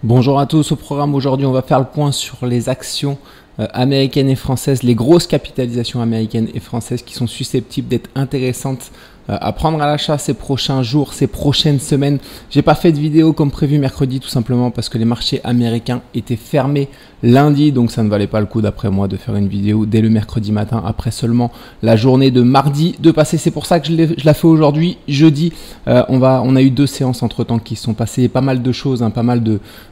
Bonjour à tous, au programme aujourd'hui on va faire le point sur les actions américaines et françaises, les grosses capitalisations américaines et françaises qui sont susceptibles d'être intéressantes à prendre à l'achat ces prochains jours, ces prochaines semaines. J'ai pas fait de vidéo comme prévu mercredi tout simplement parce que les marchés américains étaient fermés lundi, donc ça ne valait pas le coup d'après moi de faire une vidéo dès le mercredi matin après seulement la journée de mardi de passer. C'est pour ça que je la fais aujourd'hui, jeudi. On a eu deux séances entre temps qui sont passées, pas mal de choses, pas mal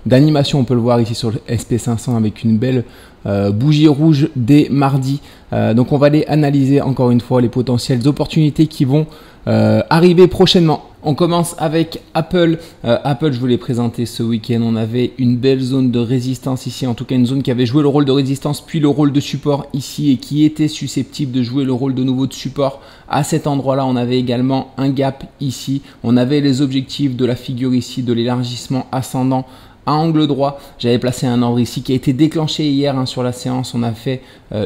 d'animations. On peut le voir ici sur le SP500 avec une belle bougie rouge dès mardi. Donc on va aller analyser encore une fois les potentielles opportunités qui vont arriver prochainement. On commence avec Apple. Apple, je vous l'ai présenté ce week-end. On avait une belle zone de résistance ici, en tout cas une zone qui avait joué le rôle de résistance puis le rôle de support ici et qui était susceptible de jouer le rôle de nouveau de support. À cet endroit-là, on avait également un gap ici. On avait les objectifs de la figure ici, de l'élargissement ascendant à angle droit. J'avais placé un ordre ici qui a été déclenché hier sur la séance. On a fait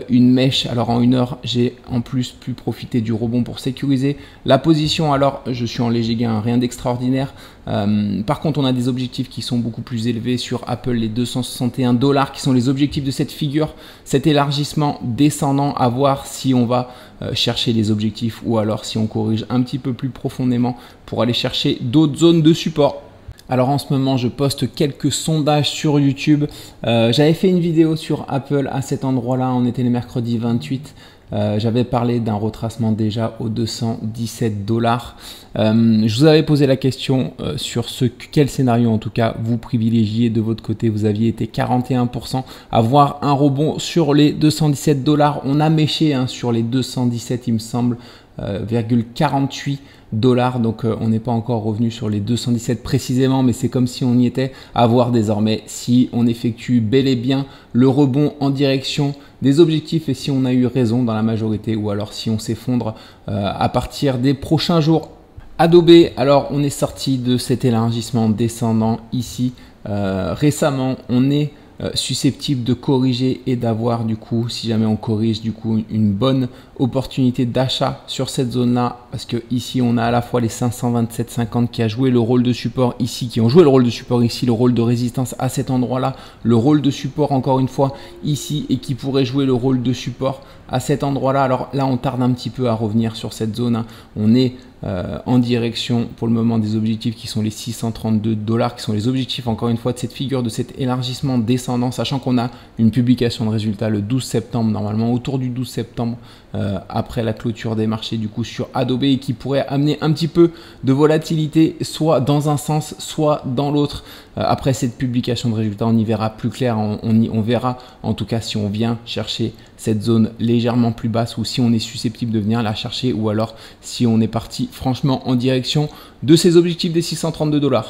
une mèche. Alors en une heure, j'ai en plus pu profiter du rebond pour sécuriser la position. Alors je suis en léger gain, rien d'extraordinaire. Par contre, on a des objectifs qui sont beaucoup plus élevés sur Apple, les 261 $ qui sont les objectifs de cette figure. Cet élargissement descendant, à voir si on va chercher les objectifs ou alors si on corrige un petit peu plus profondément pour aller chercher d'autres zones de support. Alors en ce moment, je poste quelques sondages sur YouTube. J'avais fait une vidéo sur Apple à cet endroit-là. On était le mercredi 28. J'avais parlé d'un retracement déjà aux 217 $. Je vous avais posé la question sur quel scénario en tout cas vous privilégiez de votre côté. Vous aviez été 41% à voir un rebond sur les 217 $. On a méché sur les 217 il me semble, 48 $. Donc on n'est pas encore revenu sur les 217 précisément, mais c'est comme si on y était. À voir désormais si on effectue bel et bien le rebond en direction des objectifs et si on a eu raison dans la majorité ou alors si on s'effondre à partir des prochains jours. Adobe, alors on est sorti de cet élargissement descendant ici récemment. On est susceptible de corriger et d'avoir du coup, si jamais on corrige, du coup une bonne opportunité d'achat sur cette zone là, parce que ici on a à la fois les 527,50 qui a joué le rôle de support ici, qui ont joué le rôle de support ici, le rôle de résistance à cet endroit là, le rôle de support encore une fois ici et qui pourrait jouer le rôle de support à cet endroit là. Alors là on tarde un petit peu à revenir sur cette zone. On est en direction pour le moment des objectifs qui sont les 632 $, qui sont les objectifs encore une fois de cette figure, de cet élargissement descendant, sachant qu'on a une publication de résultats le 12 septembre normalement, autour du 12 septembre après la clôture des marchés du coup sur Adobe, et qui pourrait amener un petit peu de volatilité soit dans un sens soit dans l'autre. Après cette publication de résultats, on y verra plus clair, on verra en tout cas si on vient chercher cette zone légèrement plus basse ou si on est susceptible de venir la chercher, ou alors si on est parti franchement en direction de ces objectifs des 632 $.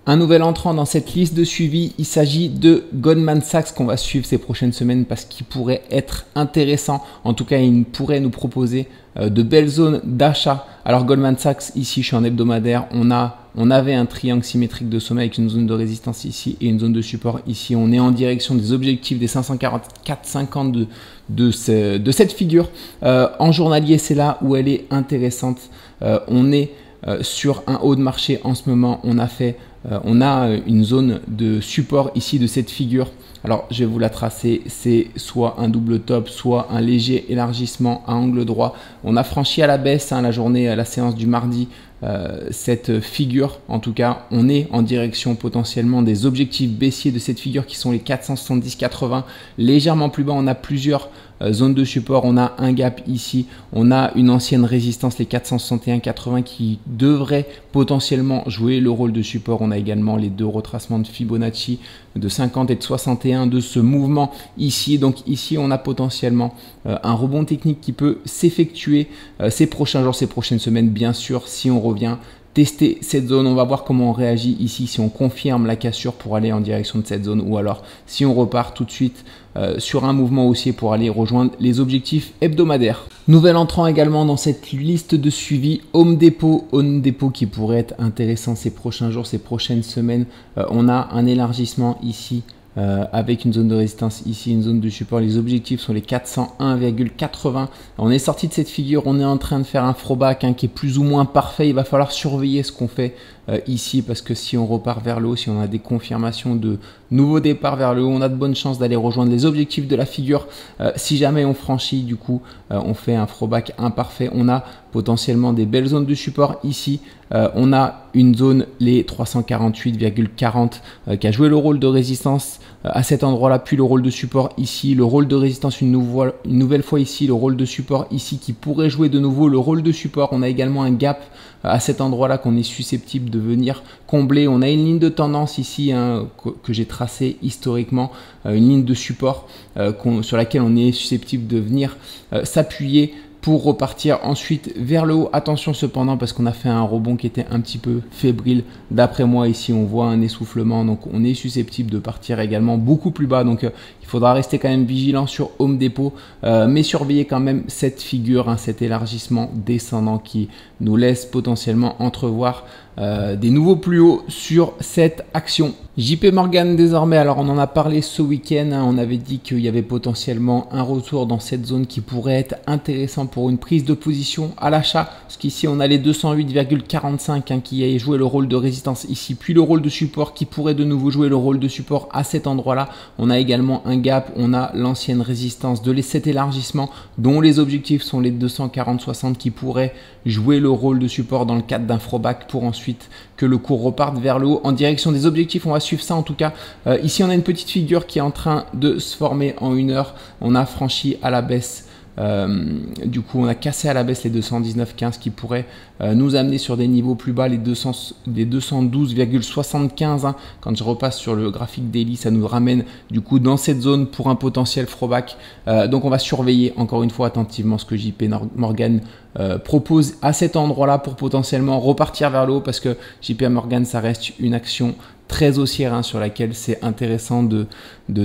Un nouvel entrant dans cette liste de suivi, il s'agit de Goldman Sachs qu'on va suivre ces prochaines semaines parce qu'il pourrait être intéressant. En tout cas, il pourrait nous proposer de belles zones d'achat. Alors Goldman Sachs, ici je suis en hebdomadaire, on avait un triangle symétrique de sommet avec une zone de résistance ici et une zone de support ici. On est en direction des objectifs des 544,50 de cette figure. En journalier, c'est là où elle est intéressante. On est sur un haut de marché en ce moment. On a une zone de support ici de cette figure. Alors je vais vous la tracer, c'est soit un double top, soit un léger élargissement à angle droit. On a franchi à la baisse la journée, la séance du mardi, cette figure. En tout cas, on est en direction potentiellement des objectifs baissiers de cette figure qui sont les 470,80. Légèrement plus bas, on a plusieurs zones de support. On a un gap ici, on a une ancienne résistance, les 461,80 qui devrait potentiellement jouer le rôle de support. On a également les deux retracements de Fibonacci de 50 et de 61 de ce mouvement ici. Donc ici, on a potentiellement un rebond technique qui peut s'effectuer ces prochains jours, ces prochaines semaines, bien sûr, si on revient tester cette zone. On va voir comment on réagit ici, si on confirme la cassure pour aller en direction de cette zone ou alors si on repart tout de suite sur un mouvement haussier pour aller rejoindre les objectifs hebdomadaires. Nouvel entrant également dans cette liste de suivi, Home Depot. Home Depot qui pourrait être intéressant ces prochains jours, ces prochaines semaines. On a un élargissement ici avec une zone de résistance ici, une zone de support. Les objectifs sont les 401,80. On est sorti de cette figure, on est en train de faire un throwback qui est plus ou moins parfait. Il va falloir surveiller ce qu'on fait ici, parce que si on repart vers le haut, si on a des confirmations de nouveaux départs vers le haut, on a de bonnes chances d'aller rejoindre les objectifs de la figure. Si jamais on franchit, du coup, on fait un throwback imparfait. On a potentiellement des belles zones de support ici. On a une zone, les 348,40, qui a joué le rôle de résistance à cet endroit-là, puis le rôle de support ici, le rôle de résistance une nouvelle fois ici, le rôle de support ici qui pourrait jouer de nouveau le rôle de support. On a également un gap à cet endroit-là qu'on est susceptible de venir combler. On a une ligne de tendance ici que j'ai tracée historiquement, une ligne de support sur laquelle on est susceptible de venir s'appuyer pour repartir ensuite vers le haut. Attention cependant, parce qu'on a fait un rebond qui était un petit peu fébrile. D'après moi, ici, on voit un essoufflement. Donc, on est susceptible de partir également beaucoup plus bas. Donc, il faudra rester quand même vigilant sur Home Depot, mais surveiller quand même cette figure, cet élargissement descendant qui nous laisse potentiellement entrevoir des nouveaux plus hauts sur cette action. JP Morgan désormais, alors on en a parlé ce week-end, on avait dit qu'il y avait potentiellement un retour dans cette zone qui pourrait être intéressant pour une prise de position à l'achat, parce qu'ici on a les 208,45 qui a joué le rôle de résistance ici, puis le rôle de support qui pourrait de nouveau jouer le rôle de support à cet endroit-là. On a également un gap, on a l'ancienne résistance de cet élargissement dont les objectifs sont les 240,60 qui pourraient jouer le rôle de support dans le cadre d'un throwback pour ensuite que le cours reparte vers le haut en direction des objectifs. On va suivre ça en tout cas. Ici on a une petite figure qui est en train de se former en une heure. On a franchi à la baisse. Du coup on a cassé à la baisse les 219,15 qui pourraient nous amener sur des niveaux plus bas, les 212,75 quand je repasse sur le graphique daily, ça nous ramène du coup dans cette zone pour un potentiel throwback. Donc on va surveiller encore une fois attentivement ce que JP Morgan propose à cet endroit là pour potentiellement repartir vers le haut, parce que JP Morgan ça reste une action très haussière sur laquelle c'est intéressant de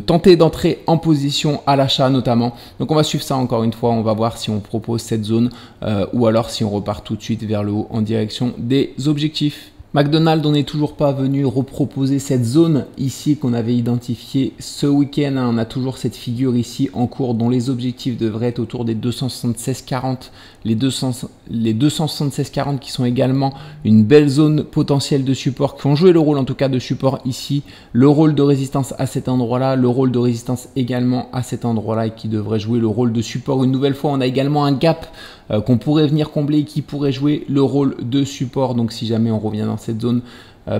tenter d'entrer en position à l'achat notamment. Donc on va suivre ça encore une fois, on va voir si on propose cette zone ou alors si on repart tout de suite vers le haut en direction des objectifs. McDonald's, on n'est toujours pas venu reproposer cette zone ici qu'on avait identifiée ce week-end. On a toujours cette figure ici en cours dont les objectifs devraient être autour des 276,40. Les 276,40 qui sont également une belle zone potentielle de support, qui ont joué le rôle en tout cas de support ici. Le rôle de résistance à cet endroit-là, le rôle de résistance également à cet endroit-là et qui devrait jouer le rôle de support une nouvelle fois. On a également un gap qu'on pourrait venir combler et qui pourrait jouer le rôle de support. Donc si jamais on revient dans cette zone,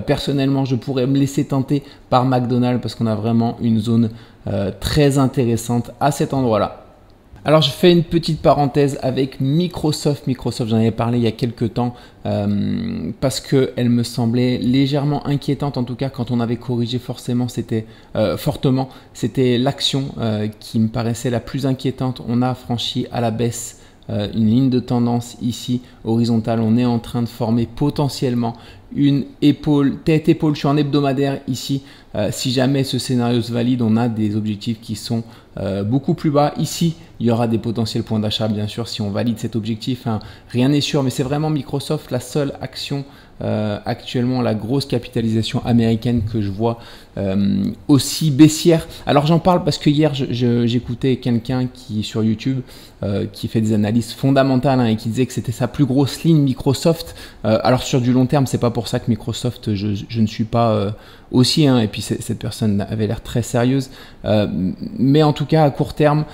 personnellement je pourrais me laisser tenter par McDonald's parce qu'on a vraiment une zone très intéressante à cet endroit là. Alors je fais une petite parenthèse avec Microsoft. Microsoft, j'en avais parlé il y a quelques temps parce qu'elle me semblait légèrement inquiétante. En tout cas, quand on avait corrigé fortement, c'était l'action qui me paraissait la plus inquiétante. On a franchi à la baisse une ligne de tendance ici horizontale. On est en train de former potentiellement une épaule, tête-épaule. Je suis en hebdomadaire ici. Si jamais ce scénario se valide, on a des objectifs qui sont beaucoup plus bas. Ici, il y aura des potentiels points d'achat, bien sûr, si on valide cet objectif. Rien n'est sûr, mais c'est vraiment Microsoft la seule action actuellement, la grosse capitalisation américaine que je vois aussi baissière. Alors j'en parle parce que hier, j'écoutais quelqu'un qui sur YouTube qui fait des analyses fondamentales et qui disait que c'était sa plus grosse ligne Microsoft. Alors sur du long terme, c'est pas pour ça que Microsoft, je ne suis pas aussi, et puis cette personne avait l'air très sérieuse, mais en tout cas à court terme,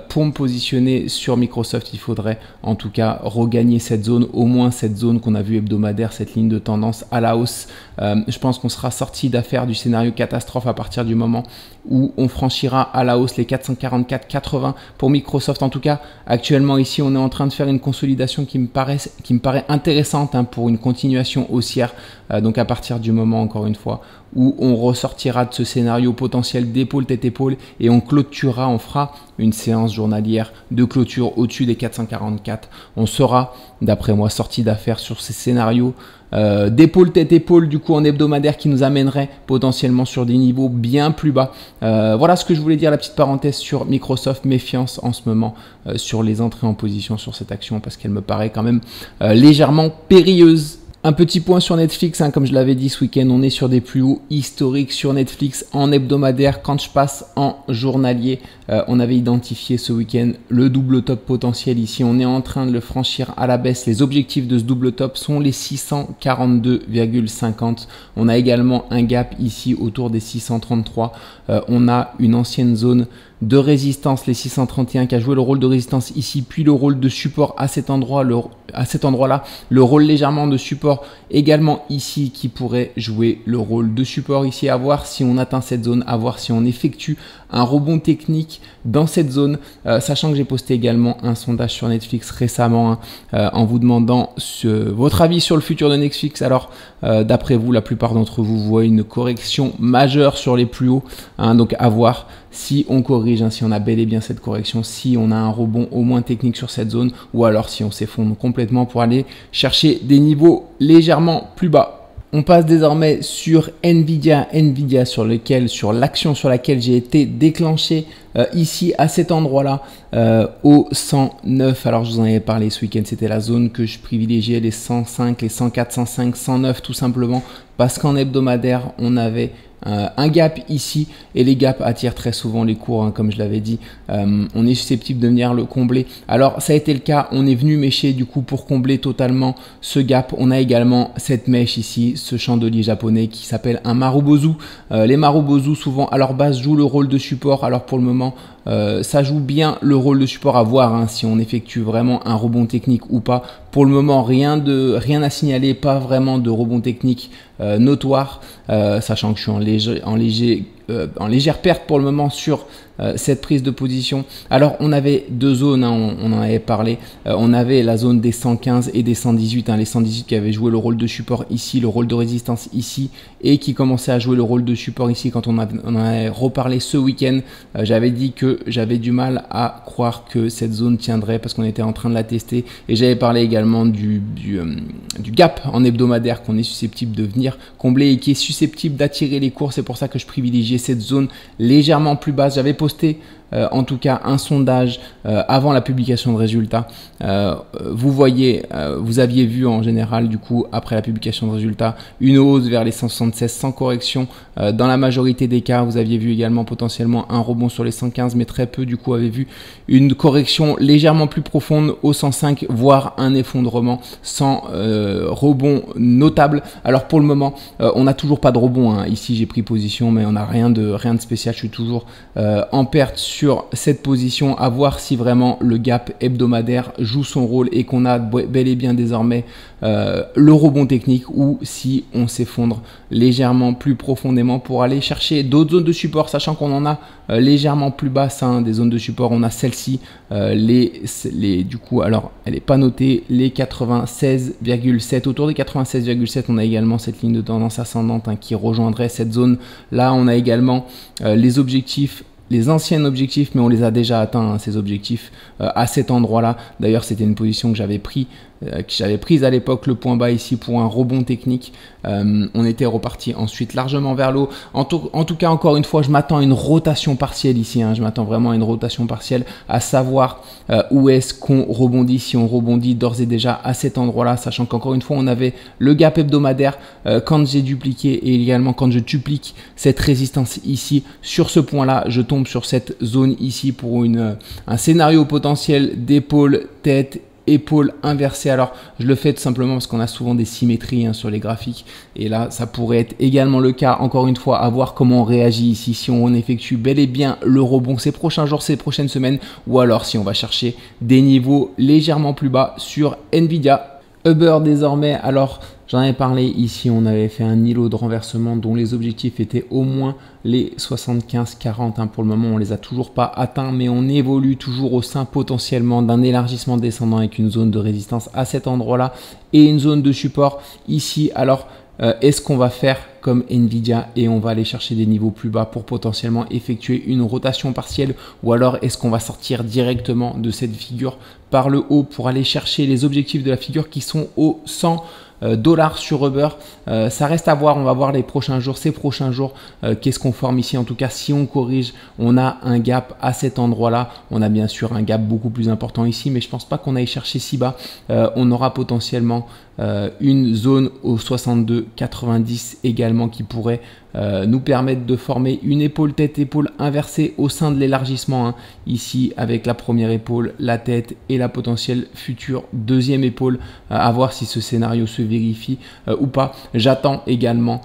pour me positionner sur Microsoft, il faudrait en tout cas regagner cette zone, au moins cette zone qu'on a vue hebdomadaire, cette ligne de tendance à la hausse. Je pense qu'on sera sorti d'affaire du scénario catastrophe à partir du moment où on franchira à la hausse les 444,80 pour Microsoft. En tout cas, actuellement ici, on est en train de faire une consolidation qui me paraît intéressante pour une continuation haussière. Donc à partir du moment, encore une fois, où on ressortira de ce scénario potentiel d'épaule, tête-épaule et on clôturera, on fera une séance journalière de clôture au-dessus des 444. On sera, d'après moi, sorti d'affaire sur ces scénarios d'épaule, tête-épaule, du coup en hebdomadaire qui nous amènerait potentiellement sur des niveaux bien plus bas. Voilà ce que je voulais dire, la petite parenthèse sur Microsoft. Méfiance en ce moment sur les entrées en position sur cette action parce qu'elle me paraît quand même légèrement périlleuse. Un petit point sur Netflix, hein, comme je l'avais dit ce week-end, on est sur des plus hauts historiques sur Netflix en hebdomadaire. Quand je passe en journalier, on avait identifié ce week-end le double top potentiel ici. On est en train de le franchir à la baisse. Les objectifs de ce double top sont les 642,50. On a également un gap ici autour des 633. On a une ancienne zone de résistance, les 631 qui a joué le rôle de résistance ici, puis le rôle de support à cet endroit-là, le rôle légèrement de support également ici qui pourrait jouer le rôle de support ici, à voir si on atteint cette zone, à voir si on effectue un rebond technique dans cette zone, sachant que j'ai posté également un sondage sur Netflix récemment en vous demandant votre avis sur le futur de Netflix. Alors d'après vous, la plupart d'entre vous voient une correction majeure sur les plus hauts, donc à voir si on corrige, si on a bel et bien cette correction, si on a un rebond au moins technique sur cette zone, ou alors si on s'effondre complètement pour aller chercher des niveaux légèrement plus bas. On passe désormais sur Nvidia sur l'action sur laquelle j'ai été déclenché ici à cet endroit-là au 109. Alors je vous en avais parlé ce week-end, c'était la zone que je privilégiais, les 105, les 104, 105, 109 tout simplement parce qu'en hebdomadaire on avait un gap ici et les gaps attirent très souvent les cours, comme je l'avais dit. On est susceptible de venir le combler. Alors ça a été le cas, on est venu mêcher du coup pour combler totalement ce gap. On a également cette mèche ici, ce chandelier japonais qui s'appelle un Marubozu. Les Marubozu souvent à leur base jouent le rôle de support. Alors pour le moment ça joue bien le rôle de support, à voir si on effectue vraiment un rebond technique ou pas. Pour le moment rien à signaler, pas vraiment de rebond technique notoire, sachant que je suis en légère perte pour le moment sur cette prise de position. Alors on avait deux zones, on en avait parlé, on avait la zone des 115 et des 118, les 118 qui avaient joué le rôle de support ici, le rôle de résistance ici, et qui commençaient à jouer le rôle de support ici. Quand on en avait reparlé ce week-end, j'avais dit que j'avais du mal à croire que cette zone tiendrait parce qu'on était en train de la tester, et j'avais parlé également du gap en hebdomadaire qu'on est susceptible de venir combler et qui est susceptible d'attirer les cours. C'est pour ça que je privilégiais cette zone légèrement plus basse. J'avais posté en tout cas un sondage avant la publication de résultats. Vous aviez vu en général du coup après la publication de résultats une hausse vers les 176 sans correction. Dans la majorité des cas, vous aviez vu également potentiellement un rebond sur les 115, mais très peu du coup avaient vu une correction légèrement plus profonde au 105, voire un effondrement sans rebond notable. Alors pour le moment, on n'a toujours pas de rebond. Ici j'ai pris position, mais on n'a rien de spécial. Je suis toujours en perte sur cette position, à voir si vraiment le gap hebdomadaire joue son rôle et qu'on a bel et bien désormais le rebond technique, ou si on s'effondre légèrement plus profondément pour aller chercher d'autres zones de support, sachant qu'on en a légèrement plus basses, des zones de support. On a celle-ci, du coup, alors elle n'est pas notée, les 96,7, autour des 96,7. On a également cette ligne de tendance ascendante qui rejoindrait cette zone là. On a également les objectifs, les anciens objectifs, mais on les a déjà atteints, ces objectifs à cet endroit-là. D'ailleurs, c'était une position que j'avais prise à l'époque, le point bas ici pour un rebond technique. On était reparti ensuite largement vers le haut. En tout cas, encore une fois, je m'attends à une rotation partielle ici. Je m'attends vraiment à une rotation partielle, à savoir où est-ce qu'on rebondit. Si on rebondit d'ores et déjà à cet endroit-là, sachant qu'encore une fois, on avait le gap hebdomadaire quand j'ai dupliqué, et également quand je duplique cette résistance ici. Sur ce point-là, je tombe sur cette zone ici pour un scénario potentiel d'épaule, tête, épaule inversée. Alors je le fais tout simplement parce qu'on a souvent des symétries sur les graphiques, et là ça pourrait être également le cas. Encore une fois, à voir comment on réagit ici, si on effectue bel et bien le rebond ces prochains jours, ces prochaines semaines, ou alors si on va chercher des niveaux légèrement plus bas sur Nvidia. Uber désormais, alors j'en avais parlé ici, on avait fait un îlot de renversement dont les objectifs étaient au moins les 75-40. Pour le moment, on les a toujours pas atteints, mais on évolue toujours au sein potentiellement d'un élargissement descendant avec une zone de résistance à cet endroit-là et une zone de support ici. Alors, est-ce qu'on va faire comme Nvidia et on va aller chercher des niveaux plus bas pour potentiellement effectuer une rotation partielle, ou alors est-ce qu'on va sortir directement de cette figure par le haut pour aller chercher les objectifs de la figure qui sont au 100 $ sur Uber? Ça reste à voir, on va voir les prochains jours, ces prochains jours, qu'est-ce qu'on forme ici. En tout cas, si on corrige, on a un gap à cet endroit-là. On a bien sûr un gap beaucoup plus important ici, mais je pense pas qu'on aille chercher si bas. On aura potentiellement une zone au 62,90 également qui pourrait nous permettre de former une épaule tête-épaule inversée au sein de l'élargissement, hein. Ici avec la première épaule, la tête et la potentielle future deuxième épaule, à voir si ce scénario se vérifie ou pas. J'attends également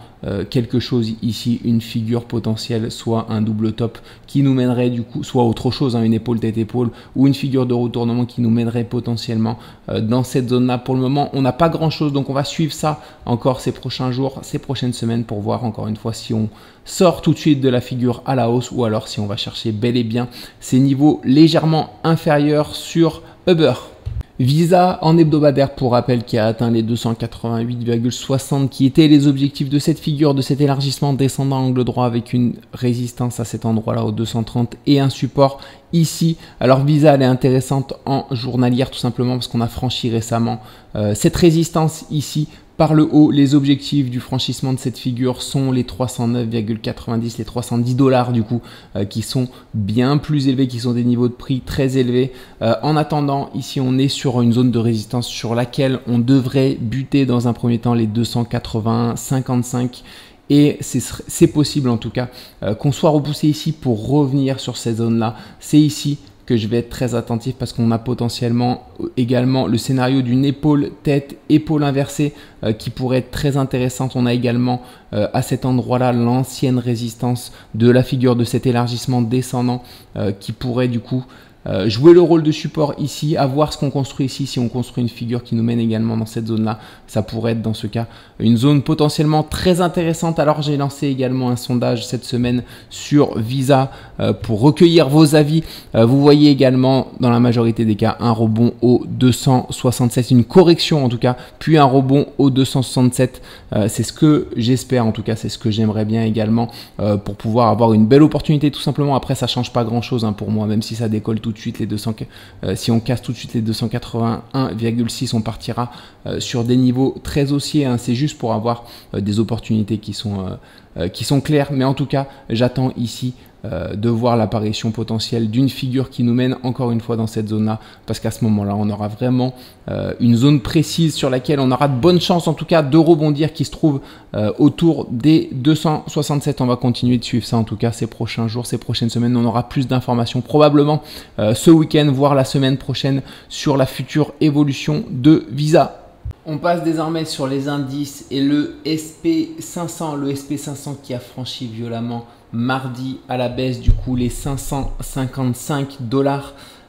quelque chose ici, une figure potentielle, soit un double top qui nous mènerait du coup, soit autre chose, hein, une épaule tête-épaule ou une figure de retournement qui nous mènerait potentiellement dans cette zone-là. Pour le moment, on n'a pas grand-chose, donc on va suivre ça encore ces prochains jours, ces prochaines semaines pour voir encore une fois si on sort tout de suite de la figure à la hausse ou alors si on va chercher bel et bien ces niveaux légèrement inférieurs sur Uber. Visa en hebdomadaire pour rappel qui a atteint les 288,60 qui étaient les objectifs de cette figure, de cet élargissement descendant angle droit avec une résistance à cet endroit-là au 230 et un support ici. Alors Visa elle est intéressante en journalière tout simplement parce qu'on a franchi récemment cette résistance ici. Par le haut, les objectifs du franchissement de cette figure sont les 309,90, les 310 $ du coup, qui sont bien plus élevés, qui sont des niveaux de prix très élevés. En attendant, ici, on est sur une zone de résistance sur laquelle on devrait buter dans un premier temps les 281,55. Et c'est possible en tout cas qu'on soit repoussé ici pour revenir sur ces zones-là. C'est ici que je vais être très attentif parce qu'on a potentiellement également le scénario d'une épaule tête épaule inversée qui pourrait être très intéressante. On a également à cet endroit-là l'ancienne résistance de la figure de cet élargissement descendant qui pourrait du coup jouer le rôle de support ici, à voir ce qu'on construit ici. Si on construit une figure qui nous mène également dans cette zone-là, ça pourrait être dans ce cas une zone potentiellement très intéressante. Alors j'ai lancé également un sondage cette semaine sur Visa pour recueillir vos avis. Vous voyez également dans la majorité des cas un rebond au 267, une correction en tout cas, puis un rebond au 267. C'est ce que j'espère en tout cas, c'est ce que j'aimerais bien également pour pouvoir avoir une belle opportunité tout simplement. Après ça change pas grand chose pour moi, même si ça décolle tout de suite les 200, si on casse tout de suite les 281,6, on partira sur des niveaux très haussiers, hein. C'est juste pour avoir des opportunités qui sont claires, mais en tout cas j'attends ici de voir l'apparition potentielle d'une figure qui nous mène encore une fois dans cette zone-là, parce qu'à ce moment-là, on aura vraiment une zone précise sur laquelle on aura de bonnes chances en tout cas de rebondir, qui se trouve autour des 267. On va continuer de suivre ça en tout cas ces prochains jours, ces prochaines semaines. On aura plus d'informations probablement ce week-end, voire la semaine prochaine sur la future évolution de Visa. On passe désormais sur les indices et le SP500, le SP500 qui a franchi violemment mardi à la baisse du coup les 555 $.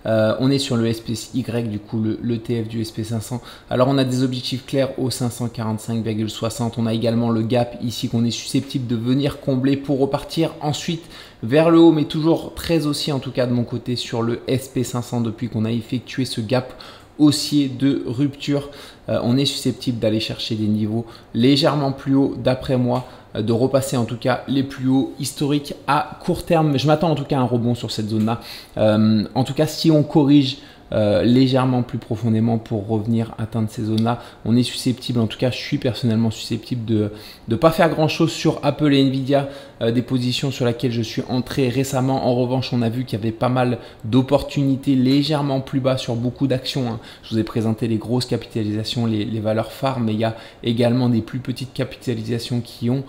On est sur le SPY du coup l'ETF du SP500. Alors on a des objectifs clairs au 545,60. On a également le gap ici qu'on est susceptible de venir combler pour repartir ensuite vers le haut, mais toujours très haussier en tout cas de mon côté sur le SP500 depuis qu'on a effectué ce gap haussier de rupture. On est susceptible d'aller chercher des niveaux légèrement plus hauts d'après moi, de repasser en tout cas les plus hauts historiques à court terme. Je m'attends en tout cas à un rebond sur cette zone-là. En tout cas, si on corrige légèrement plus profondément pour revenir atteindre ces zones-là, on est susceptible, en tout cas je suis personnellement susceptible de ne pas faire grand-chose sur Apple et Nvidia, des positions sur lesquelles je suis entré récemment. En revanche, on a vu qu'il y avait pas mal d'opportunités légèrement plus bas sur beaucoup d'actions, hein. Je vous ai présenté les grosses capitalisations, les valeurs phares, mais il y a également des plus petites capitalisations qui ont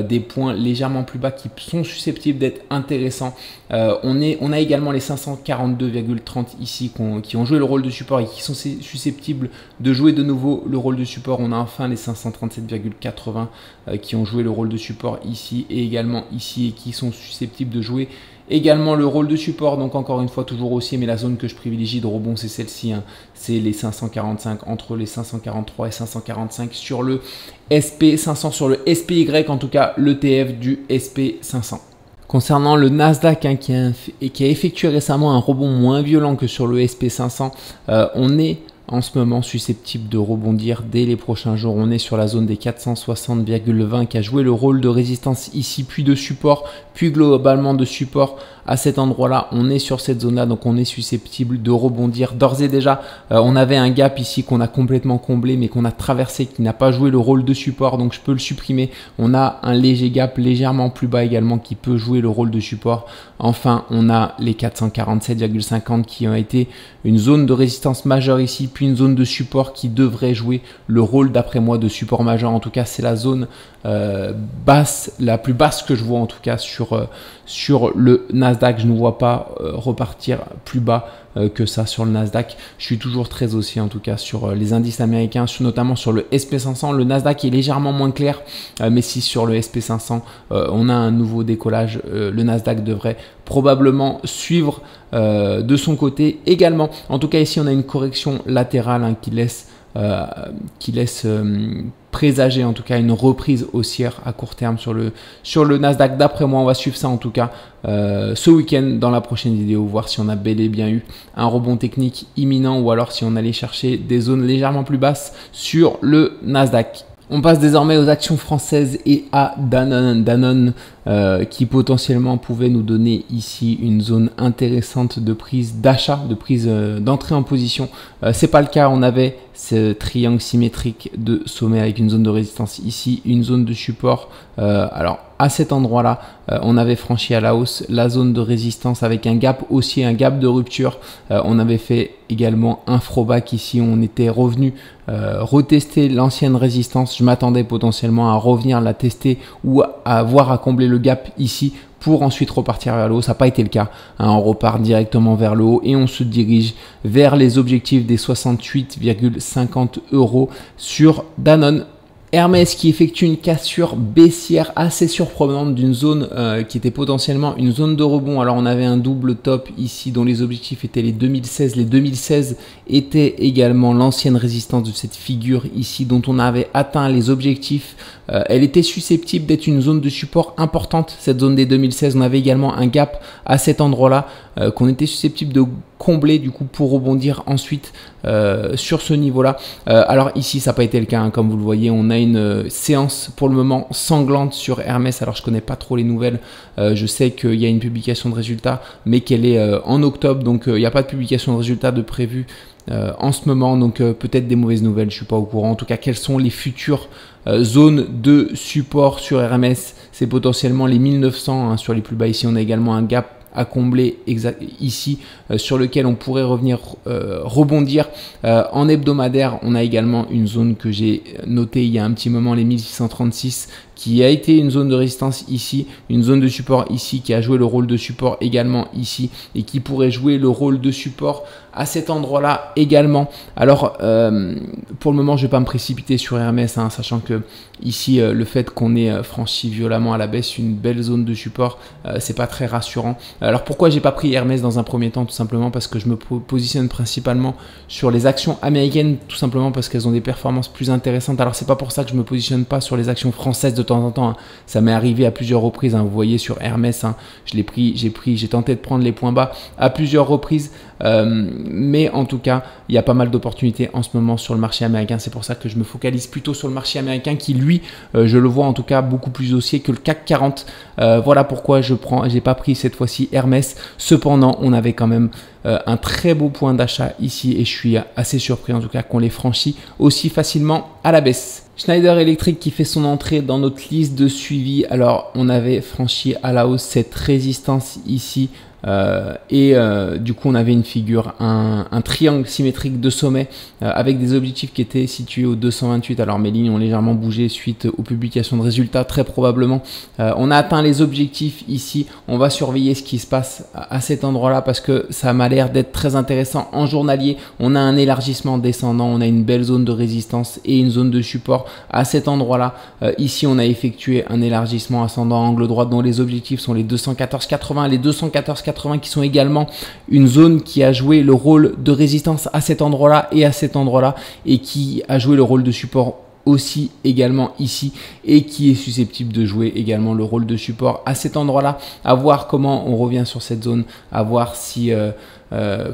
des points légèrement plus bas qui sont susceptibles d'être intéressants. On a également les 542,30 ici qui ont joué le rôle de support et qui sont susceptibles de jouer de nouveau le rôle de support. On a enfin les 537,80 qui ont joué le rôle de support ici et également ici et qui sont susceptibles de jouer également le rôle de support. Donc encore une fois toujours haussier, mais la zone que je privilégie de rebond c'est celle-ci, hein. C'est les 545, entre les 543 et 545 sur le SP500, sur le SPY en tout cas, l'ETF du SP500. Concernant le Nasdaq, hein, qui a effectué récemment un rebond moins violent que sur le SP500, on est en ce moment susceptible de rebondir dès les prochains jours. On est sur la zone des 460,20 qui a joué le rôle de résistance ici, puis de support, puis globalement de support à cet endroit-là. On est sur cette zone-là, donc on est susceptible de rebondir. D'ores et déjà, on avait un gap ici qu'on a complètement comblé, mais qu'on a traversé, qui n'a pas joué le rôle de support, donc je peux le supprimer. On a un léger gap légèrement plus bas également qui peut jouer le rôle de support. Enfin, on a les 447,50 qui ont été une zone de résistance majeure ici, puis une zone de support qui devrait jouer le rôle d'après moi de support majeur. En tout cas, c'est la zone basse, la plus basse que je vois en tout cas sur le Nasdaq. Je ne vois pas repartir plus bas que ça sur le Nasdaq. Je suis toujours très haussier en tout cas sur les indices américains, notamment sur le SP500. Le Nasdaq est légèrement moins clair, mais si sur le SP500 on a un nouveau décollage, le Nasdaq devrait probablement suivre de son côté également. En tout cas ici on a une correction latérale hein, qui laisse présager en tout cas une reprise haussière à court terme sur le Nasdaq. D'après moi, on va suivre ça en tout cas ce week-end dans la prochaine vidéo, voir si on a bel et bien eu un rebond technique imminent ou alors si on allait chercher des zones légèrement plus basses sur le Nasdaq. On passe désormais aux actions françaises et à Danone. Danone qui potentiellement pouvait nous donner ici une zone intéressante de prise d'achat, de prise d'entrée en position. C'est pas le cas, on avait ce triangle symétrique de sommet avec une zone de résistance ici, une zone de support. Alors à cet endroit-là, on avait franchi à la hausse la zone de résistance avec un gap haussier, un gap de rupture. On avait fait également un throwback ici, on était revenu retester l'ancienne résistance. Je m'attendais potentiellement à revenir la tester ou à voir à combler le gap ici pour ensuite repartir vers le haut. Ça n'a pas été le cas, hein. On repart directement vers le haut et on se dirige vers les objectifs des 68,50 € sur Danone. Hermès qui effectue une cassure baissière assez surprenante d'une zone qui était potentiellement une zone de rebond. Alors on avait un double top ici dont les objectifs étaient les 2016. Les 2016 étaient également l'ancienne résistance de cette figure ici dont on avait atteint les objectifs. Elle était susceptible d'être une zone de support importante, cette zone des 2016. On avait également un gap à cet endroit-là qu'on était susceptible de combler du coup pour rebondir ensuite sur ce niveau-là. Alors ici, ça n'a pas été le cas, hein. Comme vous le voyez, on a une séance pour le moment sanglante sur Hermès. Alors je connais pas trop les nouvelles. Je sais qu'il y a une publication de résultats, mais qu'elle est en octobre, donc il n'y a pas de publication de résultats de prévu en ce moment, donc peut-être des mauvaises nouvelles, je suis pas au courant. En tout cas, quelles sont les futures zones de support sur Hermès? C'est potentiellement les 1900 hein, sur les plus bas. Ici, on a également un gap à combler ici sur lequel on pourrait revenir rebondir. En hebdomadaire, on a également une zone que j'ai notée il y a un petit moment, les 1636, qui a été une zone de résistance ici, une zone de support ici, qui a joué le rôle de support également ici et qui pourrait jouer le rôle de support à cet endroit-là également. Alors pour le moment, je ne vais pas me précipiter sur Hermès, hein, sachant que ici le fait qu'on ait franchi violemment à la baisse une belle zone de support, c'est pas très rassurant. Alors pourquoi j'ai pas pris Hermès dans un premier temps? Tout simplement parce que je me positionne principalement sur les actions américaines, tout simplement parce qu'elles ont des performances plus intéressantes. Alors c'est pas pour ça que je me positionne pas sur les actions françaises de temps en temps, hein. Ça m'est arrivé à plusieurs reprises, hein. Vous voyez sur Hermès, hein, j'ai tenté de prendre les points bas à plusieurs reprises, mais en tout cas il y a pas mal d'opportunités en ce moment sur le marché américain. C'est pour ça que je me focalise plutôt sur le marché américain qui lui, je le vois en tout cas beaucoup plus haussier que le CAC 40. Voilà pourquoi j'ai pas pris cette fois-ci Hermès. Cependant, on avait quand même un très beau point d'achat ici et je suis assez surpris en tout cas qu'on les franchit aussi facilement à la baisse. Schneider Electric qui fait son entrée dans notre liste de suivi. Alors on avait franchi à la hausse cette résistance ici du coup on avait une figure, un triangle symétrique de sommet avec des objectifs qui étaient situés au 228. Alors mes lignes ont légèrement bougé suite aux publications de résultats, très probablement. On a atteint les objectifs ici. On va surveiller ce qui se passe à cet endroit là parce que ça m'a l'air d'être très intéressant en journalier. On a un élargissement descendant, on a une belle zone de résistance et une zone de support à cet endroit là. Ici on a effectué un élargissement ascendant angle droit dont les objectifs sont les 214,80, les 214,80 qui sont également une zone qui a joué le rôle de résistance à cet endroit-là et à cet endroit-là et qui a joué le rôle de support aussi également ici et qui est susceptible de jouer également le rôle de support à cet endroit-là. À voir comment on revient sur cette zone, à voir si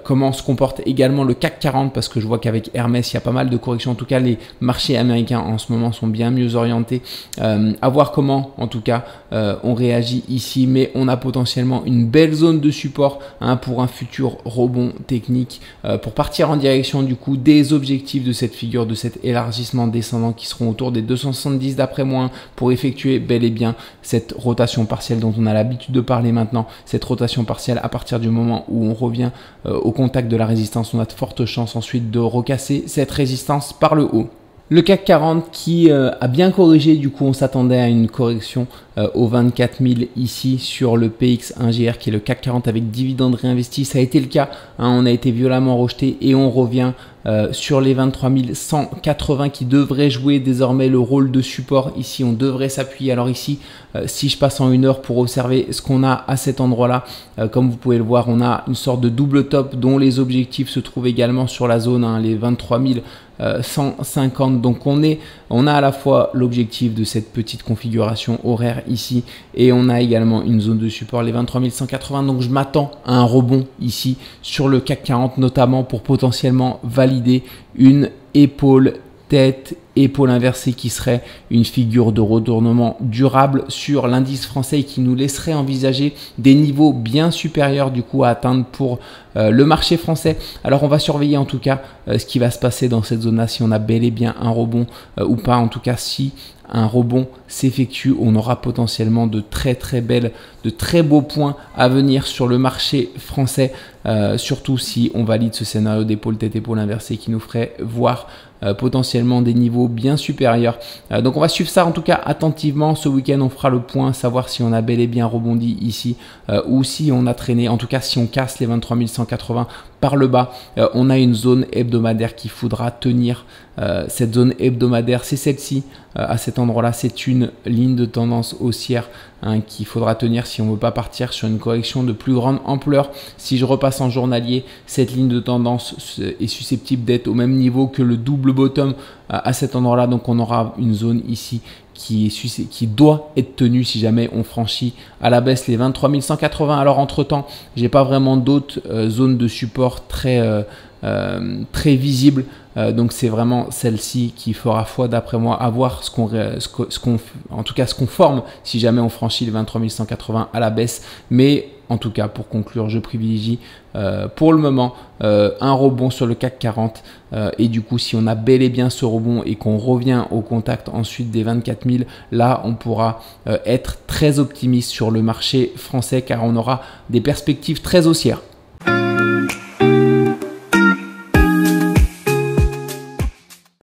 comment se comporte également le CAC 40 parce que je vois qu'avec Hermès il y a pas mal de corrections. En tout cas les marchés américains en ce moment sont bien mieux orientés. À voir comment en tout cas on réagit ici, mais on a potentiellement une belle zone de support hein, pour un futur rebond technique pour partir en direction du coup des objectifs de cette figure, de cet élargissement descendant qui seront autour des 270 d'après moi pour effectuer bel et bien cette rotation partielle dont on a l'habitude de parler maintenant, cette rotation partielle à partir du moment où on revient au contact de la résistance, on a de fortes chances ensuite de recasser cette résistance par le haut. Le CAC 40 qui a bien corrigé, du coup on s'attendait à une correction aux 24 000 ici sur le PX1GR qui est le CAC 40 avec dividendes réinvestis. Ça a été le cas, hein, on a été violemment rejeté et on revient sur les 23 180 qui devraient jouer désormais le rôle de support. Ici on devrait s'appuyer. Alors ici si je passe en 1 heure pour observer ce qu'on a à cet endroit là, comme vous pouvez le voir, on a une sorte de double top dont les objectifs se trouvent également sur la zone, hein, les 23 150. Donc on a à la fois l'objectif de cette petite configuration horaire ici et on a également une zone de support, les 23 180. Donc je m'attends à un rebond ici sur le CAC 40, notamment pour potentiellement valider une épaule tête, épaule inversée qui serait une figure de retournement durable sur l'indice français et qui nous laisserait envisager des niveaux bien supérieurs du coup à atteindre pour le marché français. Alors on va surveiller en tout cas ce qui va se passer dans cette zone là, si on a bel et bien un rebond ou pas. En tout cas si un rebond s'effectue, on aura potentiellement de très beaux points à venir sur le marché français, surtout si on valide ce scénario d'épaule tête épaule inversée qui nous ferait voir potentiellement des niveaux bien supérieurs. Donc on va suivre ça en tout cas attentivement. Ce week-end on fera le point, savoir si on a bel et bien rebondi ici ou si on a traîné. En tout cas si on casse les 23 180 par le bas, on a une zone hebdomadaire qu'il faudra tenir. Cette zone hebdomadaire, c'est celle-ci. À cet endroit-là, c'est une ligne de tendance haussière qu'il faudra tenir si on ne veut pas partir sur une correction de plus grande ampleur. Si je repasse en journalier, cette ligne de tendance est susceptible d'être au même niveau que le double bottom à cet endroit-là. Donc on aura une zone ici qui doit être tenue si jamais on franchit à la baisse les 23 180. Alors entre temps, j'ai pas vraiment d'autres zones de support très visibles. Donc c'est vraiment celle-ci qui fera foi d'après moi, à voir en tout cas ce qu'on forme si jamais on franchit les 23 180 à la baisse. Mais en tout cas pour conclure, je privilégie pour le moment un rebond sur le CAC 40 et du coup si on a bel et bien ce rebond et qu'on revient au contact ensuite des 24 000, là on pourra être très optimiste sur le marché français car on aura des perspectives très haussières.